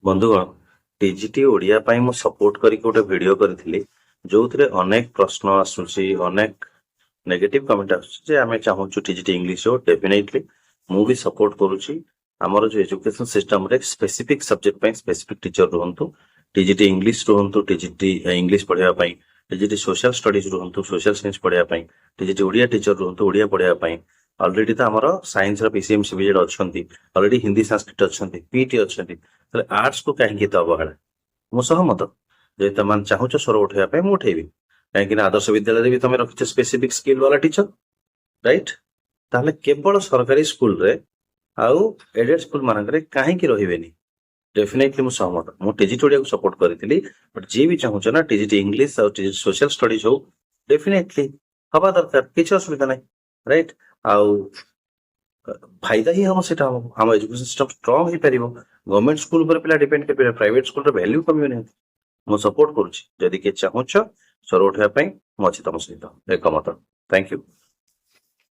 ବନ୍ଧୁଗଣ ଟିଜିଟି ଓଡିଆ ପାଇଁ ମୁଁ ସପୋର୍ଟ କରିକି ଗୋଟେ ଭିଡିଓ କରିଥିଲି ଯୋଉଥିରେ ଅନେକ ପ୍ରଶ୍ନ ଆସୁଛି, ଅନେକ ନେଗେଟିଭ କମେଣ୍ଟ ଆସୁଛି ଯେ ଆମେ ଚାହୁଁଛୁ ଟିଜିଟି ଇଂଲିଶ ହଉ। ଡେଫିନେଟଲି ମୁଁ ବି ସପୋର୍ଟ କରୁଛି। ଆମର ଯୋଉ ଏଜୁକେସନ ସିଷ୍ଟମରେ ସ୍ପେସିଫିକ ସବଜେକ୍ଟ ପାଇଁ ସ୍ପେସିଫିକ ଟିଚର ରୁହନ୍ତୁ, ଟିଜିଟି ଇଂଲିଶ ରୁହନ୍ତୁ, ଟିଜିଟି ଇଂଲିଶ ପଢିବା ପାଇଁ, ଟିଜିଟି ସୋସିଆଲ ଷ୍ଟଡିଜ ରୁହନ୍ତୁ, ସୋସିଆଲ ସାଇନ୍ସ ପଢିବା ପାଇଁ, ଟିଜିଟି ଓଡିଆ ଟିଚର ରୁହନ୍ତୁ, ଓଡିଆ ପଢିବା ପାଇଁ। ଅଲରେଡି ତ ଆମର ସାଇନ୍ସର ପିସିଏମ ସିବିଜେଡ ଅଛନ୍ତି, ଅଲରେଡି ହିନ୍ଦୀ ସାଂସ୍କ୍ରିଟ ଅଛନ୍ତି, ପିଟି ଅଛନ୍ତି। ତାହେଲେ ଆର୍ଟ୍ସ କୁ କାହିଁକି ଏତେ ଅବହେଳା? ମୁଁ ସହମତ ଯେ ତମେ ଚାହୁଁଛ ସ୍ୱର ଉଠେଇବା ପାଇଁ, ମୁଁ ଉଠେଇବି। କାହିଁକି ନା ଆଦର୍ଶ ବିଦ୍ୟାଳୟରେ ବି ତମେ ରଖିଛ ସ୍ପେସିଫିକ ସ୍କିଲ ବାଲା ଟିଚର, ରାଇଟ? ତାହେଲେ କେବଳ ସରକାରୀ ସ୍କୁଲରେ ଆଉ ଏଡେଡ ସ୍କୁଲ ମାନଙ୍କରେ କାହିଁକି ରହିବେନି? ଡେଫିନେଟଲି ମୁଁ ସହମତ। ମୁଁ ଟିଜିଟି ଓଡିଆକୁ ସପୋର୍ଟ କରିଥିଲି, ବଟ୍ ଯିଏ ବି ଚାହୁଁଛ ନା ଟିଜିଟି ଇଂଲିଶ ଆଉ ଟିଜିଟି ସୋସିଆଲ ଷ୍ଟଡିଜ ହଉ, ଡେଫିନେଟଲି ହବା ଦରକାର, କିଛି ଅସୁବିଧା ନାହିଁ, ରାଇଟ? ଆଉ ଫାଇଦା ହିଁ ହବ, ସେଟା ହବ ଆମ ଏଜୁକେସନ ସିଷ୍ଟମ ଷ୍ଟ୍ରଙ୍ଗ ହେଇପାରିବ। ଗଭର୍ଣ୍ଣମେଣ୍ଟ ସ୍କୁଲ ଉପରେ ପିଲା ଡିପେଣ୍ଡ କରିପାରିବେ, ପ୍ରାଇଭେଟ ସ୍କୁଲର ଭ୍ୟାଲ୍ୟୁ କମିବ ନାହିଁ। ମୁଁ ସପୋର୍ଟ କରୁଛି। ଯଦି କିଏ ଚାହୁଁଛ ସ୍ୱର ଉଠେଇବା ପାଇଁ, ମୁଁ ଅଛି ତମ ସହିତ, ଏକମତ। Thank you.